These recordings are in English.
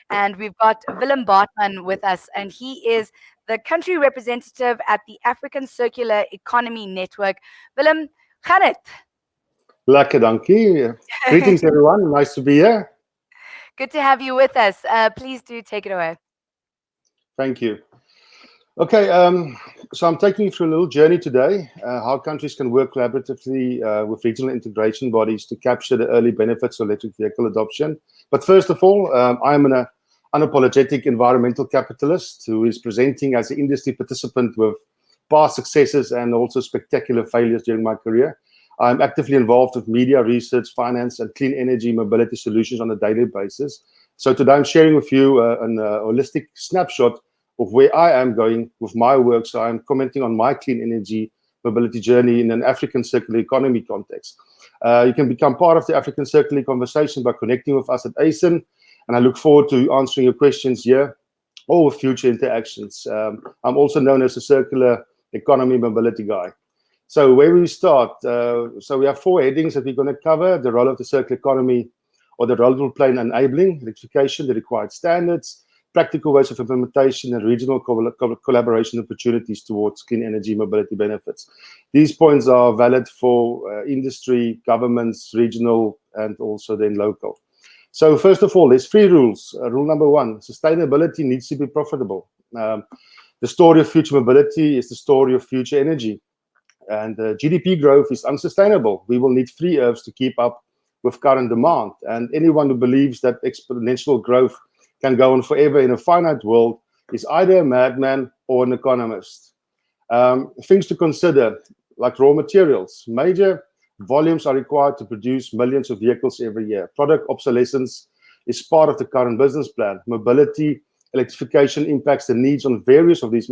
And we've got Willem Baartman with us, and he is the country representative at the African Circular Economy Network. Willem, gaan het? Lekker, dankie. Greetings, everyone. Nice to be here. Good to have you with us. Please do take it away. Thank you. Okay, so I'm taking you through a little journey today, how countries can work collaboratively with regional integration bodies to capture the early benefits of electric vehicle adoption. But first of all, I'm an unapologetic environmental capitalist who is presenting as an industry participant with past successes and also spectacular failures during my career. I'm actively involved with media, research, finance, and clean energy mobility solutions on a daily basis. So today I'm sharing with you a holistic snapshot of where I am going with my work. So I'm commenting on my clean energy mobility journey in an African circular economy context. You can become part of the African circular conversation by connecting with us at ASIN, and I look forward to answering your questions here or with future interactions. I'm also known as a circular economy mobility guy. So where we start, so we have 4 headings that we're going to cover: the role of the circular economy, or the role it will play in enabling electrification, the required standards, practical ways of implementation, and regional collaboration opportunities towards clean energy mobility benefits. These points are valid for industry, governments, regional, and also then local. So first of all, there's 3 rules. Rule number 1, sustainability needs to be profitable. The story of future mobility is the story of future energy. And GDP growth is unsustainable. We will need 3 Earths to keep up with current demand. And anyone who believes that exponential growth can go on forever in a finite world is either a madman or an economist. Things to consider, like raw materials. Major volumes are required to produce millions of vehicles every year. Product obsolescence is part of the current business plan. Mobility, electrification impacts the needs on various of these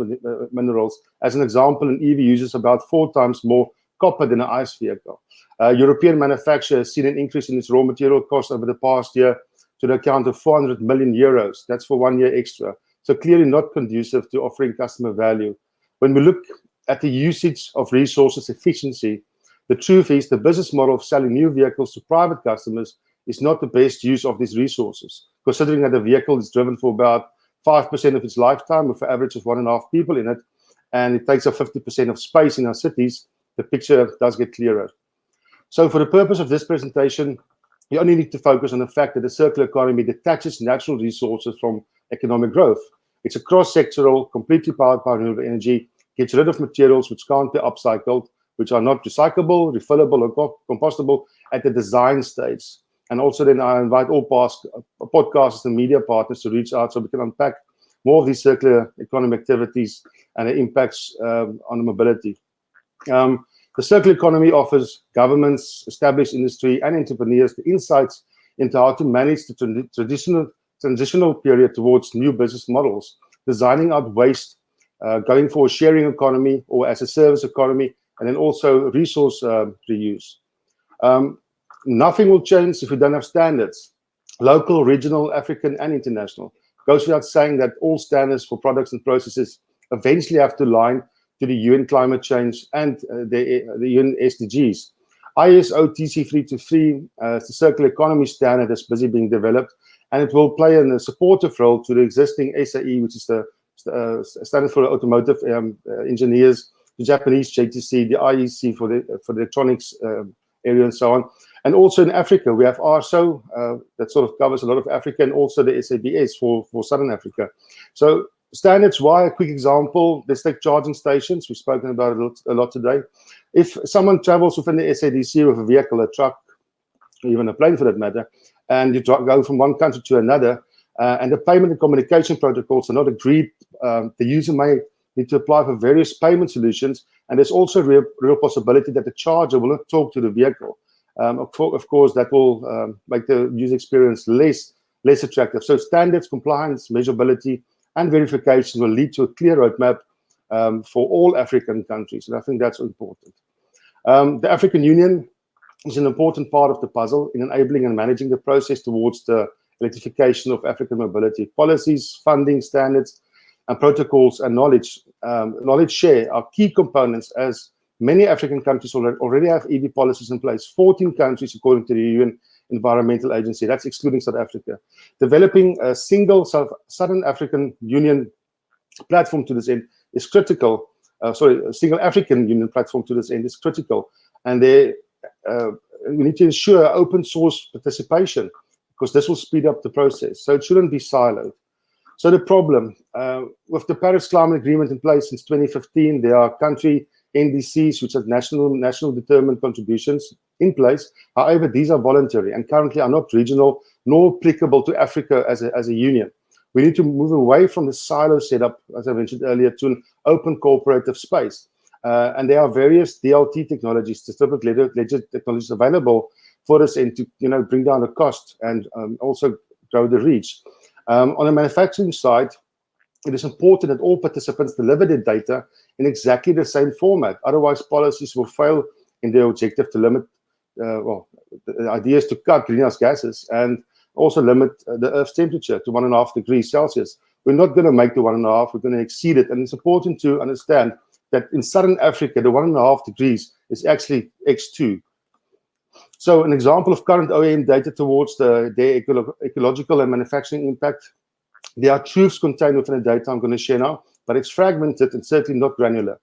minerals. As an example, an EV uses about 4 times more copper than an ICE vehicle. European manufacturer has seen an increase in its raw material costs over the past year to the account of 400 million euros. That's for 1 year extra. So clearly not conducive to offering customer value. When we look at the usage of resources efficiency, the truth is the business model of selling new vehicles to private customers is not the best use of these resources, considering that the vehicle is driven for about 5% of its lifetime with an average of 1.5 people in it, and it takes up 50% of space in our cities. The picture does get clearer. So for the purpose of this presentation, you only need to focus on the fact that the circular economy detaches natural resources from economic growth. It's a cross-sectoral, completely powered by renewable energy, gets rid of materials which can't be upcycled, which are not recyclable, refillable, or compostable at the design stage. And also then I invite all past podcasters and media partners to reach out so we can unpack more of these circular economy activities and the impacts on mobility. The circular economy offers governments, established industry, and entrepreneurs the insights into how to manage the transitional period towards new business models, designing out waste, going for a sharing economy or as a service economy, and then also resource reuse. Nothing will change if we don't have standards, local, regional, African, and international. Goes without saying that all standards for products and processes eventually have to align to the UN climate change and the UN SDGs. ISO TC323, the circular economy standard, is busy being developed, and it will play a supportive role to the existing SAE, which is the standard for automotive engineers, the Japanese JTC, the IEC for the electronics area, and so on. And also in Africa, we have RSO that sort of covers a lot of Africa, and also the SABS for Southern Africa. So standards, why? A quick example, let's take charging stations. We've spoken about it a lot today. If someone travels within the SADC with a vehicle, a truck, even a plane for that matter, and you go from one country to another, and the payment and communication protocols are not agreed, the user may need to apply for various payment solutions, and there's also a real possibility that the charger will not talk to the vehicle. Of course, that will make the user experience less attractive. So standards, compliance, measurability, and verification will lead to a clear roadmap for all African countries, and I think that's important. The African Union is an important part of the puzzle in enabling and managing the process towards the electrification of African mobility. Policies, funding, standards, and protocols and knowledge share are key components, as many African countries already have EV policies in place. 14 countries, according to the UN environmental agency. That's excluding South Africa. Developing a single Southern African Union platform to this end is critical. A single African Union platform to this end is critical. And we need to ensure open source participation, because this will speed up the process. So it shouldn't be siloed. So the problem, with the Paris Climate Agreement in place since 2015, there are country NDCs, which have national determined contributions in place. However, these are voluntary and currently are not regional nor applicable to Africa as a union. We need to move away from the silo setup, as I mentioned earlier, to an open cooperative space. And there are various DLT technologies, distributed ledger technologies available for us, and to bring down the cost and also grow the reach. On the manufacturing side, it is important that all participants deliver their data in exactly the same format. Otherwise, policies will fail in their objective to limit, the idea is to cut greenhouse gases and also limit the Earth's temperature to 1.5 degrees Celsius. We're not going to make the 1.5, we're going to exceed it. And it's important to understand that in Southern Africa, the 1.5 degrees is actually X2. So an example of current OEM data towards their ecological and manufacturing impact, there are truths contained within the data I'm going to share now, but it's fragmented and certainly not granular.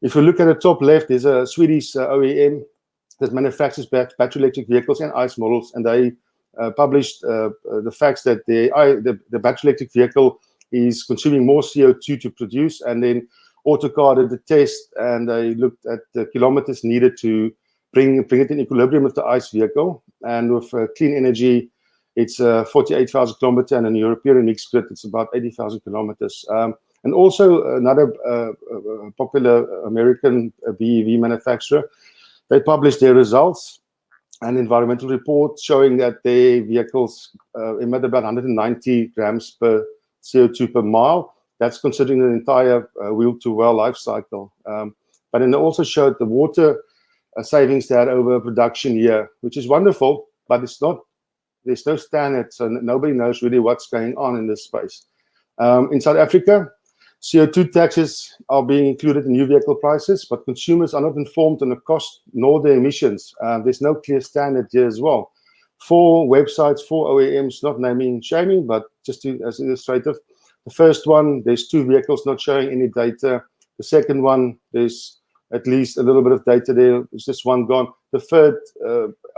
If you look at the top left, there's a Swedish OEM that manufactures battery electric vehicles and ICE models, and they published the facts that the battery electric vehicle is consuming more CO2 to produce, and then Autocar did the test, and they looked at the kilometers needed to bring it in equilibrium with the ICE vehicle. And with clean energy, it's 48,000 kilometers, and in European mixed grid, it's about 80,000 kilometers. And also another popular American BEV manufacturer, they published their results, an environmental report showing that their vehicles emit about 190 grams per CO2 per mile. That's considering the entire wheel-to-well life cycle. But then it also showed the water savings they had over a production year, which is wonderful, but there's no standard, so nobody knows really what's going on in this space. In South Africa, CO2 taxes are being included in new vehicle prices, but consumers are not informed on the cost nor the emissions. There's no clear standard here as well. 4 websites, 4 OEMs, not naming and shaming, but just as illustrative. The first one, there's 2 vehicles not showing any data. The second one, there's at least a little bit of data there. There's just one gone. The third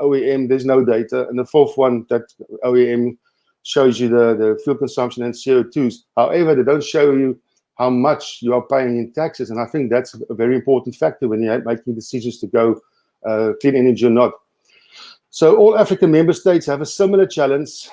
OEM, there's no data. And the fourth one, that OEM shows you the fuel consumption and CO2s. However, they don't show you how much you are paying in taxes. And I think that's a very important factor when you're making decisions to go clean energy or not. So all African member states have a similar challenge,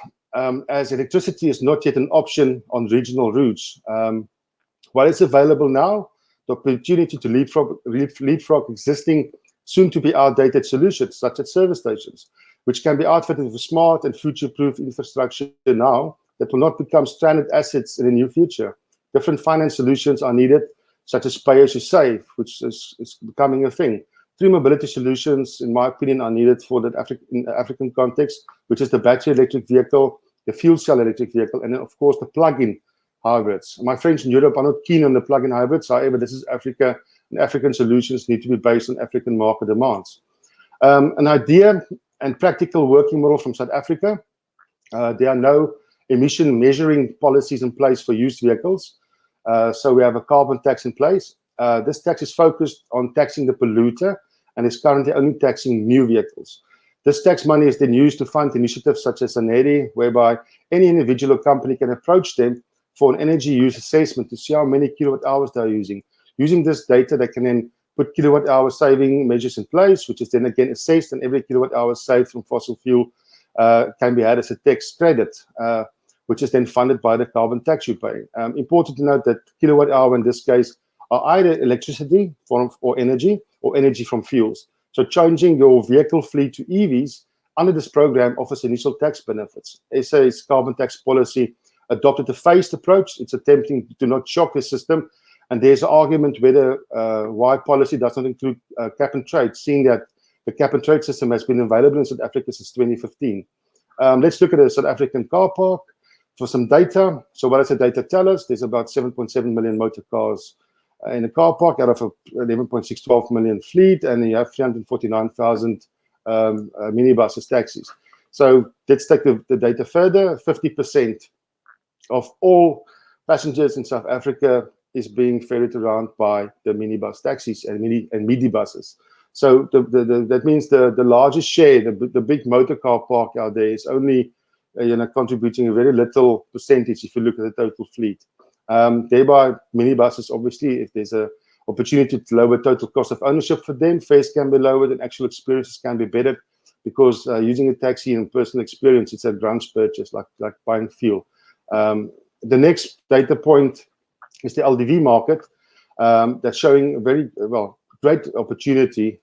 as electricity is not yet an option on regional routes. While it's available now, the opportunity to leapfrog existing, soon-to-be outdated solutions, such as service stations, which can be outfitted with smart and future-proof infrastructure now that will not become stranded assets in the near future. Different finance solutions are needed, such as pay-as-you-save, which is becoming a thing. 3 mobility solutions, in my opinion, are needed for that in the African context, which is the battery electric vehicle, the fuel cell electric vehicle, and then, of course, the plug-in hybrids. My friends in Europe are not keen on the plug-in hybrids. However, this is Africa, and African solutions need to be based on African market demands. An idea and practical working model from South Africa. There are no emission measuring policies in place for used vehicles. So we have a carbon tax in place. This tax is focused on taxing the polluter and is currently only taxing new vehicles. This tax money is then used to fund initiatives such as Saneri, whereby any individual or company can approach them for an energy use assessment to see how many kilowatt hours they're using. Using this data, they can then put kilowatt hour saving measures in place, which is then again assessed, and every kilowatt hour saved from fossil fuel can be had as a tax credit, which is then funded by the carbon tax you pay. Important to note that kilowatt hour in this case are either electricity or energy from fuels. So changing your vehicle fleet to EVs under this program offers initial tax benefits. SA's carbon tax policy adopted a phased approach. It's attempting to not shock the system. And there's an argument whether why policy does not include cap and trade, seeing that the cap and trade system has been available in South Africa since 2015. Let's look at the South African car park for some data. So what does the data tell us? There's about 7.7 million motor cars in the car park out of a 11.612 million fleet, and you have 349,000 minibuses, taxis. So let's take the data further. 50% of all passengers in South Africa is being ferried around by the minibus taxis and midi buses. So that means the largest share, the big motor car park out there is only contributing a very little percentage if you look at the total fleet. Thereby, minibuses, obviously, if there's a opportunity to lower total cost of ownership for them, fares can be lowered and actual experiences can be better, because using a taxi and personal experience, it's a grunge purchase, like buying fuel. The next data point is the LDV market, that's showing a very great opportunity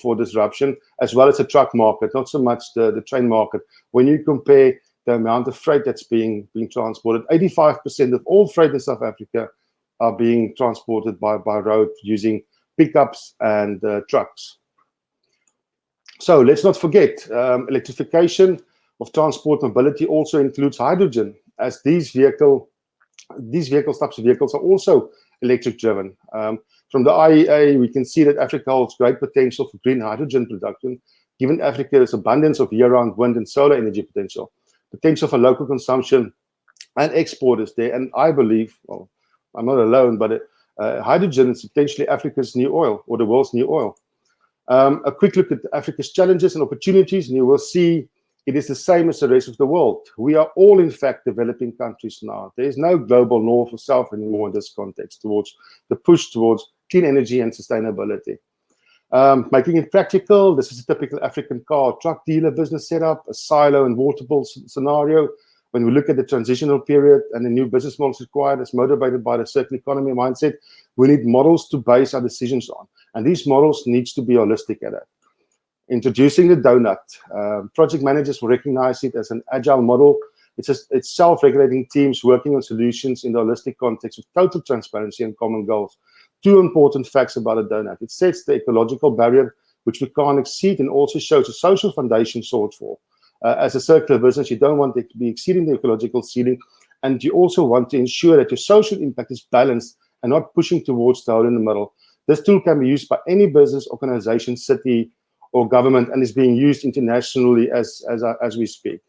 for disruption, as well as the truck market, not so much the train market. When you compare the amount of freight that's being transported, 85% of all freight in South Africa are being transported by road using pickups and trucks. So let's not forget, electrification of transport mobility also includes hydrogen, as these types of vehicles are also electric driven. From the IEA, we can see that Africa holds great potential for green hydrogen production, given Africa's abundance of year-round wind and solar energy potential for local consumption and export is there. And I believe, well, I'm not alone, but hydrogen is potentially Africa's new oil, or the world's new oil. A quick look at Africa's challenges and opportunities, and you will see it is the same as the rest of the world. We are all, in fact, developing countries now. There is no global north or south anymore in this context towards the push towards clean energy and sustainability. Making it practical, this is a typical African car truck dealer business setup, a silo and waterfall scenario. When we look at the transitional period and the new business models required, as motivated by the circular economy mindset, we need models to base our decisions on. And these models needs to be holistic at it. Introducing the donut. Project managers will recognize it as an agile model. It's self-regulating teams working on solutions in the holistic context with total transparency and common goals. Two important facts about a donut. It sets the ecological barrier, which we can't exceed, and also shows a social foundation sought for. As a circular business, you don't want it to be exceeding the ecological ceiling, and you also want to ensure that your social impact is balanced and not pushing towards the hole in the middle. This tool can be used by any business, organization, city, or government, and is being used internationally as we speak.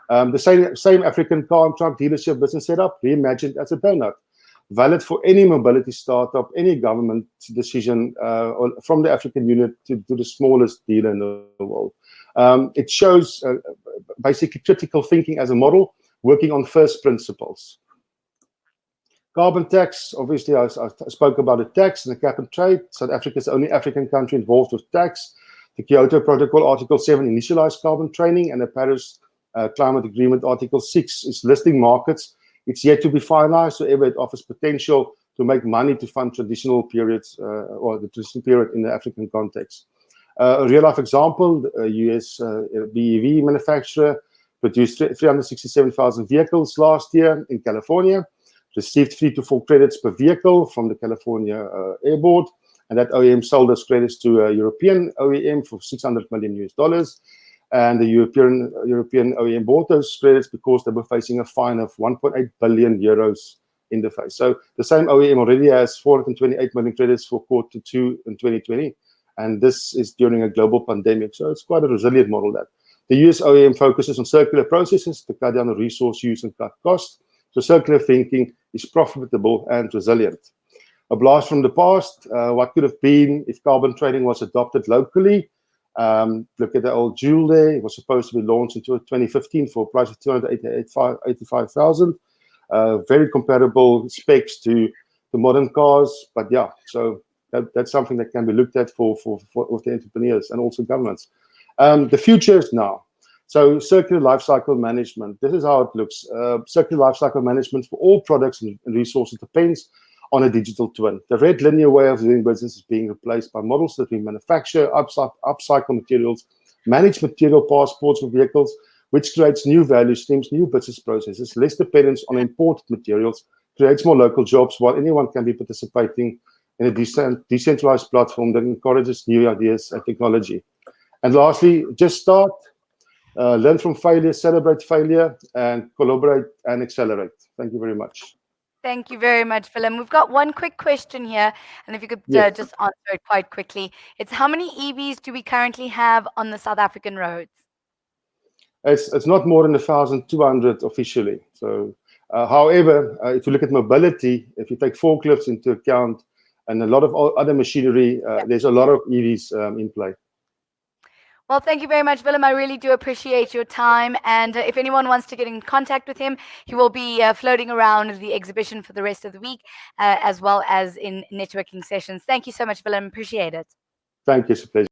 The same African car and truck dealership business setup, reimagined as a donut, valid for any mobility startup, any government decision, or from the African unit to the smallest dealer in the world. It shows basically critical thinking as a model, working on first principles. Carbon tax, obviously, I spoke about the tax and the cap and trade. South Africa is the only African country involved with tax. The Kyoto Protocol Article 7 initialized carbon trading, and the Paris Climate Agreement Article 6 is listing markets. It's yet to be finalized, however, it offers potential to make money to fund traditional periods, or the traditional period in the African context. A real-life example, a US BEV manufacturer produced 367,000 vehicles last year in California, received 3 to 4 credits per vehicle from the California Air Board, and that OEM sold those credits to a European OEM for $600 million US. And the European OEM bought those credits because they were facing a fine of 1.8 billion euros in the face. So the same OEM already has 428 million credits for quarter 2 in 2020. And this is during a global pandemic. So it's quite a resilient model that. The US OEM focuses on circular processes to cut down on resource use and cut costs. So circular thinking is profitable and resilient. A blast from the past, what could have been if carbon trading was adopted locally? Look at the old Joule there. It was supposed to be launched in 2015 for a price of 285,000. Very comparable specs to the modern cars, but yeah, so that's something that can be looked at for the entrepreneurs and also governments. The future is now. So circular lifecycle management, this is how it looks. Circular lifecycle management for all products and resources depends on a digital twin. The red linear way of doing business is being replaced by models that we manufacture, upcycle materials, manage material passports for vehicles, which creates new value streams, new business processes, less dependence on imported materials, creates more local jobs, while anyone can be participating in a decentralized platform that encourages new ideas and technology. And lastly, just start, learn from failure, celebrate failure, and collaborate and accelerate. Thank you very much. Thank you very much, Willem. We've got one quick question here, and if you could Yes. just answer it quite quickly. It's how many EVs do we currently have on the South African roads? It's not more than 1,200 officially. So, however, if you look at mobility, if you take forklifts into account and a lot of other machinery, there's a lot of EVs in play. Well, thank you very much, Willem. I really do appreciate your time. And if anyone wants to get in contact with him, he will be floating around the exhibition for the rest of the week, as well as in networking sessions. Thank you so much, Willem. Appreciate it. Thank you. It's a pleasure.